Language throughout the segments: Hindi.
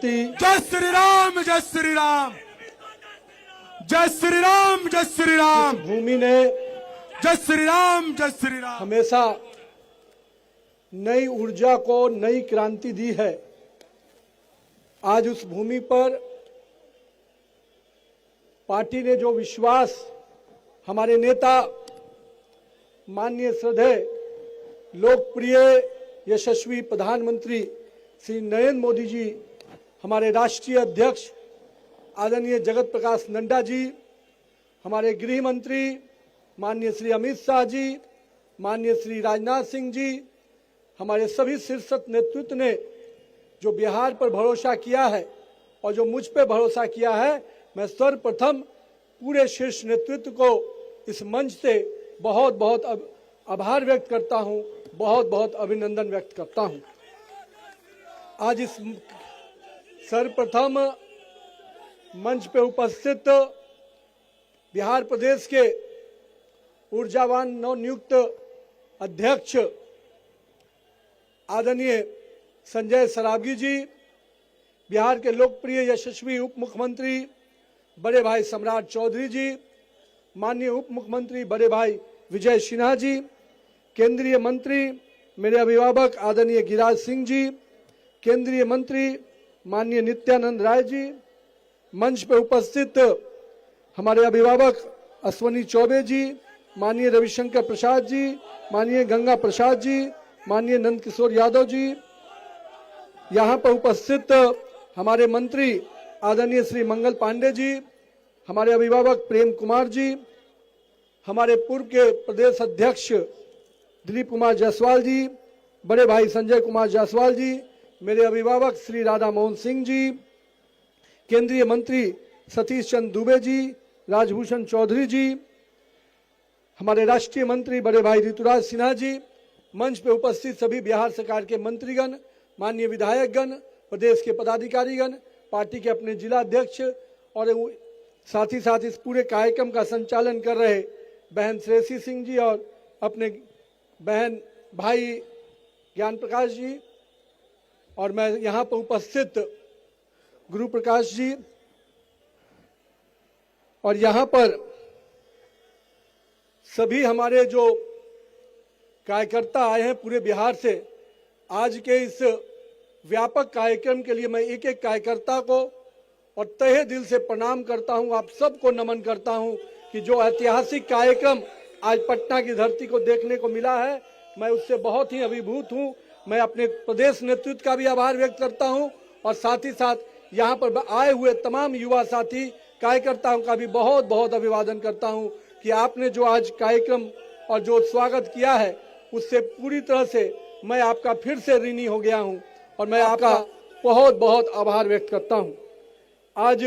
क्रांति। जय श्री राम, जय श्री राम, जय श्री राम, जय श्री राम। इस भूमि ने जय श्री राम, जय श्री राम। हमेशा नई ऊर्जा को नई क्रांति दी है। आज उस भूमि पर पार्टी ने जो विश्वास हमारे नेता माननीय श्रद्धेय लोकप्रिय यशस्वी प्रधानमंत्री श्री नरेंद्र मोदी जी, हमारे राष्ट्रीय अध्यक्ष आदरणीय जगत प्रकाश नड्डा जी, हमारे गृह मंत्री माननीय श्री अमित शाह जी, माननीय श्री राजनाथ सिंह जी, हमारे सभी शीर्षस्थ नेतृत्व ने जो बिहार पर भरोसा किया है और जो मुझ पे भरोसा किया है, मैं सर्वप्रथम पूरे शीर्ष नेतृत्व को इस मंच से बहुत बहुत आभार व्यक्त करता हूं, बहुत बहुत अभिनंदन व्यक्त करता हूं। आज इस सर्वप्रथम मंच पे उपस्थित बिहार प्रदेश के ऊर्जावान नवनियुक्त अध्यक्ष आदरणीय संजय सरावगी जी, बिहार के लोकप्रिय यशस्वी उप मुख्यमंत्री बड़े भाई सम्राट चौधरी जी, माननीय उप मुख्यमंत्री बड़े भाई विजय सिन्हा जी, केंद्रीय मंत्री मेरे अभिभावक आदरणीय गिरिराज सिंह जी, केंद्रीय मंत्री माननीय नित्यानंद राय जी, मंच पर उपस्थित हमारे अभिभावक अश्वनी चौबे जी, माननीय रविशंकर प्रसाद जी, माननीय गंगा प्रसाद जी, माननीय नंद किशोर यादव जी, यहाँ पर उपस्थित हमारे मंत्री आदरणीय श्री मंगल पांडे जी, हमारे अभिभावक प्रेम कुमार जी, हमारे पूर्व के प्रदेश अध्यक्ष दिलीप कुमार जायसवाल जी, बड़े भाई संजय कुमार जायसवाल जी, मेरे अभिभावक श्री राधा मोहन सिंह जी, केंद्रीय मंत्री सतीश चंद्र दुबे जी, राजभूषण चौधरी जी, हमारे राष्ट्रीय मंत्री बड़े भाई ऋतुराज सिन्हा जी, मंच पे उपस्थित सभी बिहार सरकार के मंत्रीगण, माननीय विधायकगण, प्रदेश के पदाधिकारीगण, पार्टी के अपने जिला अध्यक्ष और साथ ही साथ इस पूरे कार्यक्रम का संचालन कर रहे बहन श्रेयसी सिंह जी और अपने बहन भाई ज्ञान प्रकाश जी, और मैं यहाँ पर उपस्थित गुरु प्रकाश जी, और यहाँ पर सभी हमारे जो कार्यकर्ता आए हैं पूरे बिहार से। आज के इस व्यापक कार्यक्रम के लिए मैं एक एक कार्यकर्ता को और तहे दिल से प्रणाम करता हूं, आप सबको नमन करता हूं कि जो ऐतिहासिक कार्यक्रम आज पटना की धरती को देखने को मिला है, मैं उससे बहुत ही अभिभूत हूं। मैं अपने प्रदेश नेतृत्व का भी आभार व्यक्त करता हूं और साथ ही साथ यहाँ पर आए हुए तमाम युवा साथी कार्यकर्ताओं का भी बहुत बहुत अभिवादन करता हूं कि आपने जो आज कार्यक्रम और जो स्वागत किया है उससे पूरी तरह से मैं आपका फिर से ऋणी हो गया हूं और मैं आपका बहुत बहुत आभार व्यक्त करता हूं। आज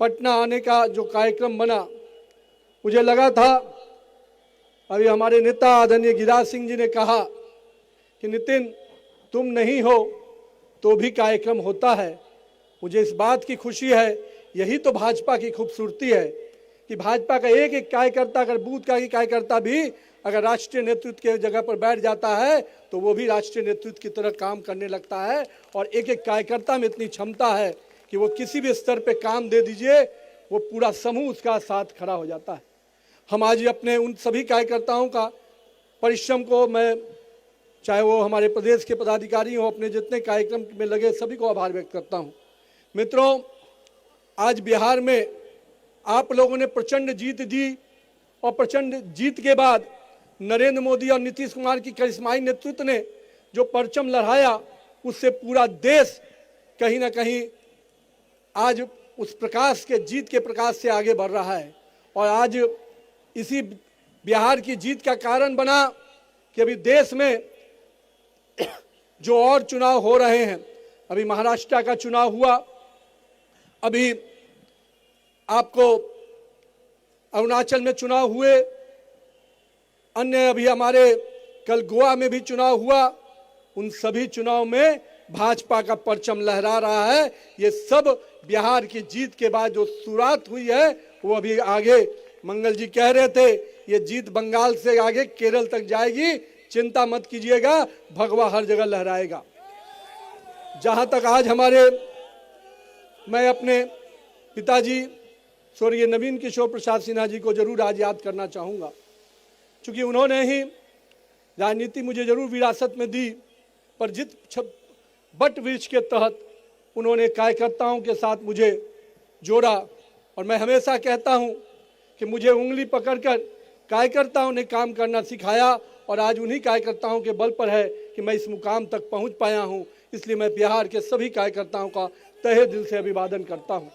पटना आने का जो कार्यक्रम बना, मुझे लगा था, अभी हमारे नेता आदरणीय गिरिराज सिंह जी ने कहा कि नितिन तुम नहीं हो तो भी कार्यक्रम होता है। मुझे इस बात की खुशी है, यही तो भाजपा की खूबसूरती है कि भाजपा का एक एक कार्यकर्ता, अगर बूथ का ही कार्यकर्ता भी अगर राष्ट्रीय नेतृत्व के जगह पर बैठ जाता है तो वो भी राष्ट्रीय नेतृत्व की तरह काम करने लगता है और एक एक कार्यकर्ता में इतनी क्षमता है कि वो किसी भी स्तर पे काम दे दीजिए, वो पूरा समूह उसका साथ खड़ा हो जाता है। हम आज अपने उन सभी कार्यकर्ताओं का परिश्रम को, मैं चाहे वो हमारे प्रदेश के पदाधिकारी हो, अपने जितने कार्यक्रम में लगे सभी को आभार व्यक्त करता हूँ। मित्रों, आज बिहार में आप लोगों ने प्रचंड जीत दी और प्रचंड जीत के बाद नरेंद्र मोदी और नीतीश कुमार की करिश्माई नेतृत्व ने जो परचम लहराया, उससे पूरा देश कहीं ना कहीं आज उस प्रकाश के, जीत के प्रकाश से आगे बढ़ रहा है। और आज इसी बिहार की जीत का कारण बना कि अभी देश में जो और चुनाव हो रहे हैं, अभी महाराष्ट्र का चुनाव हुआ, अभी आपको अरुणाचल में चुनाव हुए, अन्य अभी हमारे कल गोवा में भी चुनाव हुआ। उन सभी चुनाव में भाजपा का परचम लहरा रहा है। ये सब बिहार की जीत के बाद जो शुरुआत हुई है वो अभी आगे, मंगल जी कह रहे थे, ये जीत बंगाल से आगे केरल तक जाएगी, चिंता मत कीजिएगा, भगवा हर जगह लहराएगा। जहाँ तक आज मैं अपने पिताजी स्वर्गीय नवीन किशोर प्रसाद सिन्हा जी को जरूर आज याद करना चाहूँगा, क्योंकि उन्होंने ही राजनीति मुझे जरूर विरासत में दी, पर बट वृक्ष के तहत उन्होंने कार्यकर्ताओं के साथ मुझे जोड़ा। और मैं हमेशा कहता हूं कि मुझे उंगली पकड़कर कार्यकर्ताओं ने काम करना सिखाया, और आज उन्हीं कार्यकर्ताओं के बल पर है कि मैं इस मुकाम तक पहुंच पाया हूं। इसलिए मैं बिहार के सभी कार्यकर्ताओं का तहे दिल से अभिवादन करता हूं।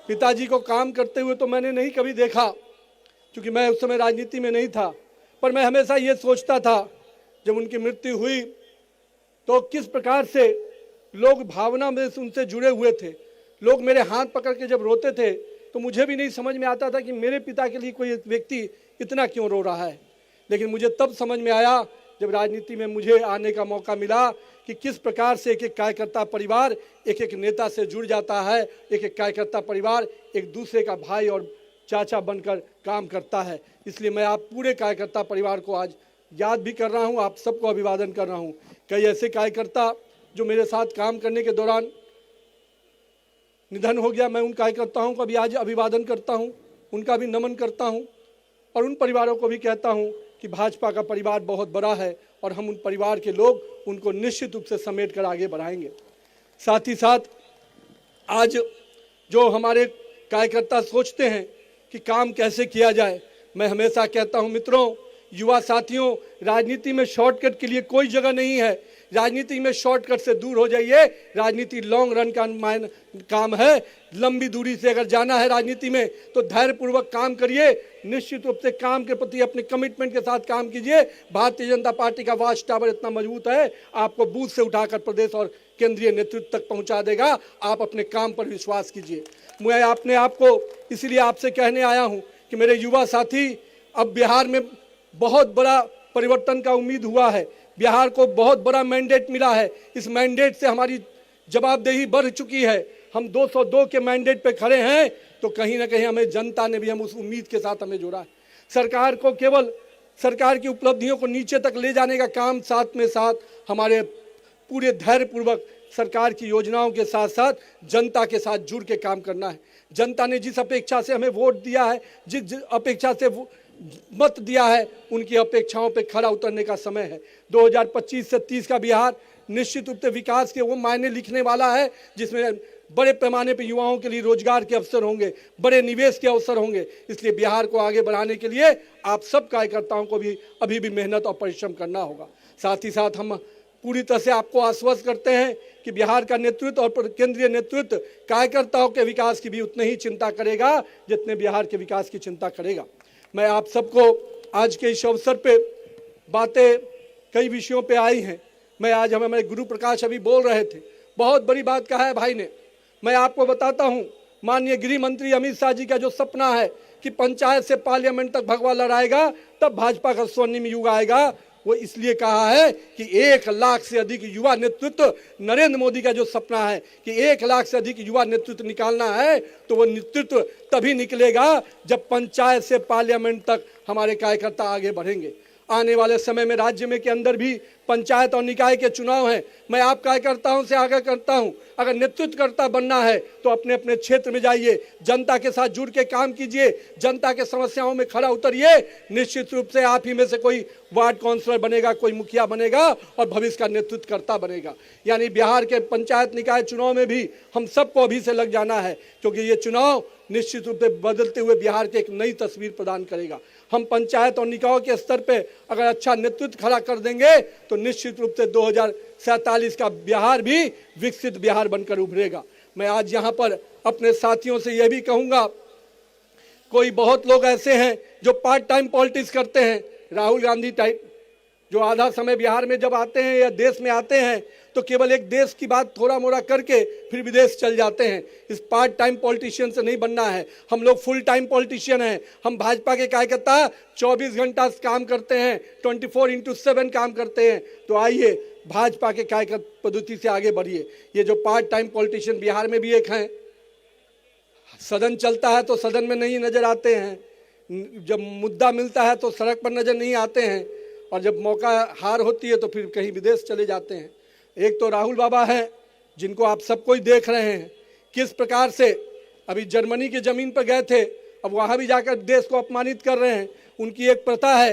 पिताजी को काम करते हुए तो मैंने नहीं कभी देखा, क्योंकि मैं उस समय राजनीति में नहीं था, पर मैं हमेशा ये सोचता था जब उनकी मृत्यु हुई तो किस प्रकार से लोग भावना में उनसे जुड़े हुए थे। लोग मेरे हाथ पकड़ के जब रोते थे तो मुझे भी नहीं समझ में आता था कि मेरे पिता के लिए कोई व्यक्ति इतना क्यों रो रहा है। लेकिन मुझे तब समझ में आया जब राजनीति में मुझे आने का मौका मिला कि किस प्रकार से एक एक कार्यकर्ता परिवार एक एक नेता से जुड़ जाता है, एक एक कार्यकर्ता परिवार एक दूसरे का भाई और चाचा बनकर काम करता है। इसलिए मैं आप पूरे कार्यकर्ता परिवार को आज याद भी कर रहा हूं, आप सबको अभिवादन कर रहा हूं। कई ऐसे कार्यकर्ता जो मेरे साथ काम करने के दौरान निधन हो गया, मैं उन कार्यकर्ताओं का भी आज अभिवादन करता हूं, उनका भी नमन करता हूं, और उन परिवारों को भी कहता हूं कि भाजपा का परिवार बहुत बड़ा है और हम उन परिवार के लोग उनको निश्चित रूप से समेट कर आगे बढ़ाएंगे। साथ ही साथ आज जो हमारे कार्यकर्ता सोचते हैं कि काम कैसे किया जाए, मैं हमेशा कहता हूं मित्रों, युवा साथियों, राजनीति में शॉर्टकट के लिए कोई जगह नहीं है। राजनीति में शॉर्टकट से दूर हो जाइए। राजनीति लॉन्ग रन का काम है। लंबी दूरी से अगर जाना है राजनीति में तो धैर्यपूर्वक काम करिए, निश्चित रूप से काम के प्रति अपने कमिटमेंट के साथ काम कीजिए। भारतीय जनता पार्टी का वॉच टावर इतना मजबूत है, आपको बूथ से उठाकर प्रदेश और केंद्रीय नेतृत्व तक पहुंचा देगा। आप अपने काम पर विश्वास कीजिए। मैं अपने आप को इसलिए आपसे कहने आया हूं कि मेरे युवा साथी, अब बिहार में बहुत बड़ा परिवर्तन का उम्मीद हुआ है। बिहार को बहुत बड़ा मैंडेट मिला है। इस मैंडेट से हमारी जवाबदेही बढ़ चुकी है। हम 202 के मैंडेट पे खड़े हैं, तो कहीं ना कहीं हमें जनता ने भी हम उस उम्मीद के साथ हमें जोड़ा है। सरकार को केवल सरकार की उपलब्धियों को नीचे तक ले जाने का काम, साथ में साथ हमारे पूरे धैर्यपूर्वक सरकार की योजनाओं के साथ साथ जनता के साथ जुड़ के काम करना है। जनता ने जिस अपेक्षा से हमें वोट दिया है, जिस अपेक्षा से मत दिया है, उनकी अपेक्षाओं पे खरा उतरने का समय है। 2025 से 30 का बिहार निश्चित रूप से विकास के वो मायने लिखने वाला है जिसमें बड़े पैमाने पे युवाओं के लिए रोजगार के अवसर होंगे, बड़े निवेश के अवसर होंगे। इसलिए बिहार को आगे बढ़ाने के लिए आप सब कार्यकर्ताओं को भी अभी भी मेहनत और परिश्रम करना होगा। साथ ही साथ हम पूरी तरह से आपको आश्वस्त करते हैं कि बिहार का नेतृत्व और केंद्रीय नेतृत्व कार्यकर्ताओं के विकास की भी उतनी ही चिंता करेगा जितने बिहार के विकास की चिंता करेगा। मैं आप सबको आज के इस अवसर पे बातें कई विषयों पे आई हैं। मैं आज हमें गुरु प्रकाश अभी बोल रहे थे, बहुत बड़ी बात कहा है भाई ने। मैं आपको बताता हूं, माननीय गृह मंत्री अमित शाह जी का जो सपना है कि पंचायत से पार्लियामेंट तक भगवा लड़ाएगा, तब भाजपा का स्वर्णिम युग आएगा, वो इसलिए कहा है कि 1 लाख से अधिक युवा नेतृत्व, नरेंद्र मोदी का जो सपना है कि 1 लाख से अधिक युवा नेतृत्व निकालना है, तो वो नेतृत्व तभी निकलेगा जब पंचायत से पार्लियामेंट तक हमारे कार्यकर्ता आगे बढ़ेंगे। आने वाले समय में राज्य में के अंदर भी पंचायत और निकाय के चुनाव हैं। मैं आप कार्यकर्ताओं से आग्रह करता हूं, अगर नेतृत्वकर्ता बनना है तो अपने अपने क्षेत्र में जाइए, जनता के साथ जुड़ के काम कीजिए, जनता के समस्याओं में खड़ा उतरिए। निश्चित रूप से आप ही में से कोई वार्ड काउंसलर बनेगा, कोई मुखिया बनेगा और भविष्य का नेतृत्वकर्ता बनेगा। यानी बिहार के पंचायत निकाय चुनाव में भी हम सबको अभी से लग जाना है, क्योंकि ये चुनाव निश्चित रूप से बदलते हुए बिहार के एक नई तस्वीर प्रदान करेगा। हम पंचायत और निकायों के स्तर पे अगर अच्छा नेतृत्व खड़ा कर देंगे तो निश्चित रूप से 2047 का बिहार भी विकसित बिहार बनकर उभरेगा। मैं आज यहाँ पर अपने साथियों से यह भी कहूँगा, कोई बहुत लोग ऐसे हैं जो पार्ट टाइम पॉलिटिक्स करते हैं, राहुल गांधी टाइप, जो आधा समय बिहार में जब आते हैं या देश में आते हैं तो केवल एक देश की बात थोड़ा मोड़ा करके फिर विदेश चल जाते हैं। इस पार्ट टाइम पॉलिटिशियन से नहीं बनना है। हम लोग फुल टाइम पॉलिटिशियन हैं। हम भाजपा के कार्यकर्ता 24 घंटा काम करते हैं, 24/7 काम करते हैं। तो आइए भाजपा के कार्यकर्ता पद्धति से आगे बढ़िए। ये जो पार्ट टाइम पॉलिटिशियन बिहार में भी एक हैं, सदन चलता है तो सदन में नहीं नजर आते हैं, जब मुद्दा मिलता है तो सड़क पर नजर नहीं आते हैं, और जब मौका हार होती है तो फिर कहीं विदेश चले जाते हैं। एक तो राहुल बाबा हैं, जिनको आप सब कोई देख रहे हैं किस प्रकार से अभी जर्मनी की जमीन पर गए थे, अब वहां भी जाकर देश को अपमानित कर रहे हैं। उनकी एक प्रथा है,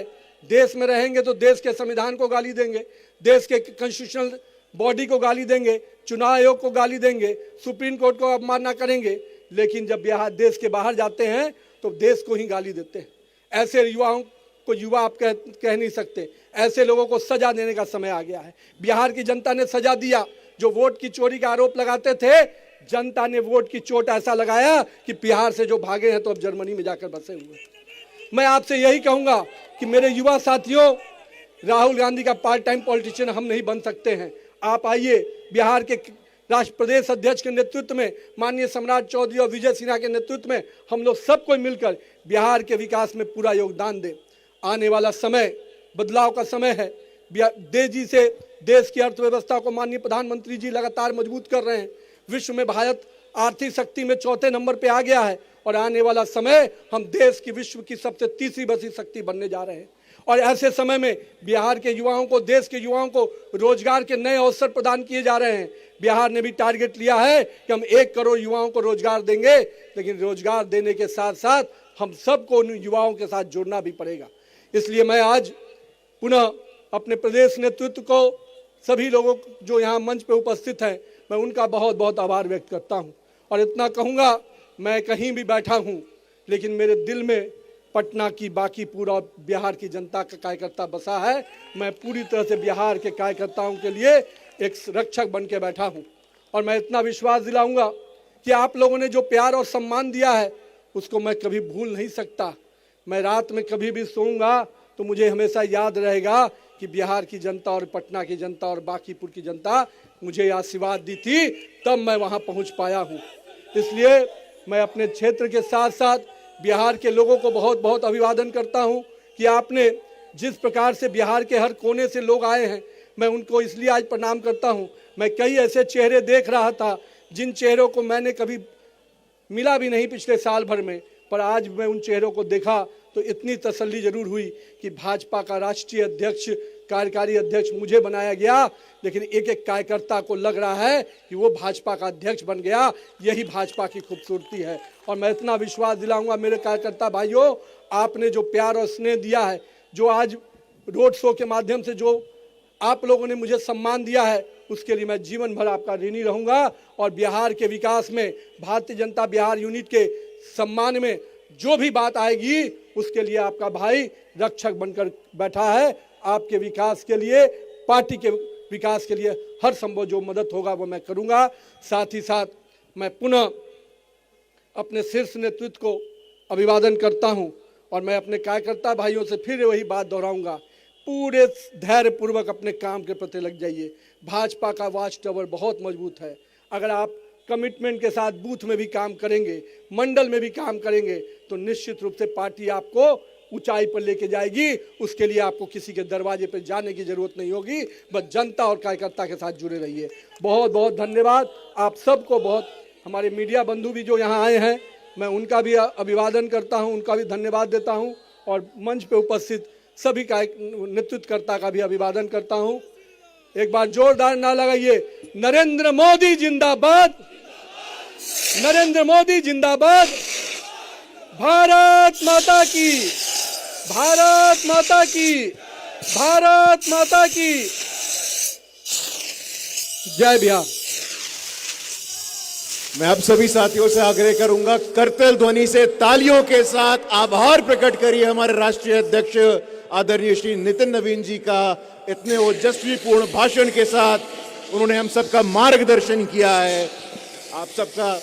देश में रहेंगे तो देश के संविधान को गाली देंगे, देश के कॉन्स्टिट्यूशनल बॉडी को गाली देंगे, चुनाव आयोग को गाली देंगे, सुप्रीम कोर्ट को अवमानना करेंगे, लेकिन जब बिहार देश के बाहर जाते हैं तो देश को ही गाली देते हैं। ऐसे युवाओं को युवा आप कह नहीं सकते। ऐसे लोगों को सजा देने का समय आ गया है। बिहार की जनता ने सजा दिया। जो वोट की चोरी का आरोप लगाते थे, जनता ने वोट की चोट ऐसा लगाया कि बिहार से जो भागे हैं तो अब जर्मनी में जाकर बसे हुए। मैं आपसे यही कहूंगा कि मेरे युवा साथियों, राहुल गांधी का पार्ट टाइम पॉलिटिशियन हम नहीं बन सकते हैं। आप आइए, बिहार के राष्ट्र प्रदेश अध्यक्ष के नेतृत्व में, माननीय सम्राट चौधरी और विजय सिन्हा के नेतृत्व में हम लोग सबको मिलकर बिहार के विकास में पूरा योगदान दें। आने वाला समय बदलाव का समय है। तेजी से देश की अर्थव्यवस्था को माननीय प्रधानमंत्री जी लगातार मजबूत कर रहे हैं। विश्व में भारत आर्थिक शक्ति में चौथे नंबर पे आ गया है और आने वाला समय हम देश की विश्व की सबसे तीसरी बड़ी शक्ति बनने जा रहे हैं। और ऐसे समय में बिहार के युवाओं को, देश के युवाओं को रोजगार के नए अवसर प्रदान किए जा रहे हैं। बिहार ने भी टारगेट लिया है कि हम 1 करोड़ युवाओं को रोजगार देंगे, लेकिन रोजगार देने के साथ साथ हम सबको उन युवाओं के साथ जुड़ना भी पड़ेगा। इसलिए मैं आज पुनः अपने प्रदेश नेतृत्व को, सभी लोगों जो यहाँ मंच पे उपस्थित हैं, मैं उनका बहुत बहुत आभार व्यक्त करता हूँ। और इतना कहूँगा, मैं कहीं भी बैठा हूँ लेकिन मेरे दिल में पटना की बाकी पूरा बिहार की जनता का कार्यकर्ता बसा है। मैं पूरी तरह से बिहार के कार्यकर्ताओं के लिए एक रक्षक बन के बैठा हूँ। और मैं इतना विश्वास दिलाऊंगा कि आप लोगों ने जो प्यार और सम्मान दिया है उसको मैं कभी भूल नहीं सकता। मैं रात में कभी भी सोऊंगा तो मुझे हमेशा याद रहेगा कि बिहार की जनता और पटना की जनता और बांकीपुर की जनता मुझे आशीर्वाद दी थी, तब मैं वहां पहुंच पाया हूं। इसलिए मैं अपने क्षेत्र के साथ साथ बिहार के लोगों को बहुत बहुत अभिवादन करता हूं कि आपने जिस प्रकार से बिहार के हर कोने से लोग आए हैं, मैं उनको इसलिए आज प्रणाम करता हूं। मैं कई ऐसे चेहरे देख रहा था जिन चेहरों को मैंने कभी मिला भी नहीं पिछले साल भर में, पर आज मैं उन चेहरों को देखा तो इतनी तसल्ली जरूर हुई कि भाजपा का राष्ट्रीय अध्यक्ष, कार्यकारी अध्यक्ष मुझे बनाया गया, लेकिन एक एक कार्यकर्ता को लग रहा है कि वो भाजपा का अध्यक्ष बन गया। यही भाजपा की खूबसूरती है। और मैं इतना विश्वास दिलाऊंगा मेरे कार्यकर्ता भाइयों, आपने जो प्यार और स्नेह दिया है, जो आज रोड शो के माध्यम से जो आप लोगों ने मुझे सम्मान दिया है, उसके लिए मैं जीवन भर आपका ऋणी रहूंगा। और बिहार के विकास में, भारतीय जनता बिहार यूनिट के सम्मान में जो भी बात आएगी, उसके लिए आपका भाई रक्षक बनकर बैठा है। आपके विकास के लिए, पार्टी के विकास के लिए हर संभव जो मदद होगा वो मैं करूंगा। साथ ही साथ मैं पुनः अपने शीर्ष नेतृत्व को अभिवादन करता हूं और मैं अपने कार्यकर्ता भाइयों से फिर वही बात दोहराऊंगा, पूरे धैर्य पूर्वक अपने काम के प्रति लग जाइए। भाजपा का वॉच टावर बहुत मजबूत है। अगर आप कमिटमेंट के साथ बूथ में भी काम करेंगे, मंडल में भी काम करेंगे, तो निश्चित रूप से पार्टी आपको ऊंचाई पर लेके जाएगी। उसके लिए आपको किसी के दरवाजे पर जाने की जरूरत नहीं होगी, बस जनता और कार्यकर्ता के साथ जुड़े रहिए। बहुत बहुत धन्यवाद आप सबको। बहुत हमारे मीडिया बंधु भी जो यहाँ आए हैं, मैं उनका भी अभिवादन करता हूँ, उनका भी धन्यवाद देता हूँ। और मंच पे उपस्थित सभी नेतृत्वकर्ता का भी अभिवादन करता हूँ। एक बार जोरदार नारा लगाइए, नरेंद्र मोदी जिंदाबाद, नरेंद्र मोदी जिंदाबाद, भारत माता की, भारत माता की, भारत माता की जय बिहार। मैं अब सभी साथियों से आग्रह करूंगा, करतल ध्वनि से तालियों के साथ आभार प्रकट करिए हमारे राष्ट्रीय अध्यक्ष आदरणीय श्री नितिन नवीन जी का। इतने ओजस्वीपूर्ण भाषण के साथ उन्होंने हम सबका मार्गदर्शन किया है। आप सबका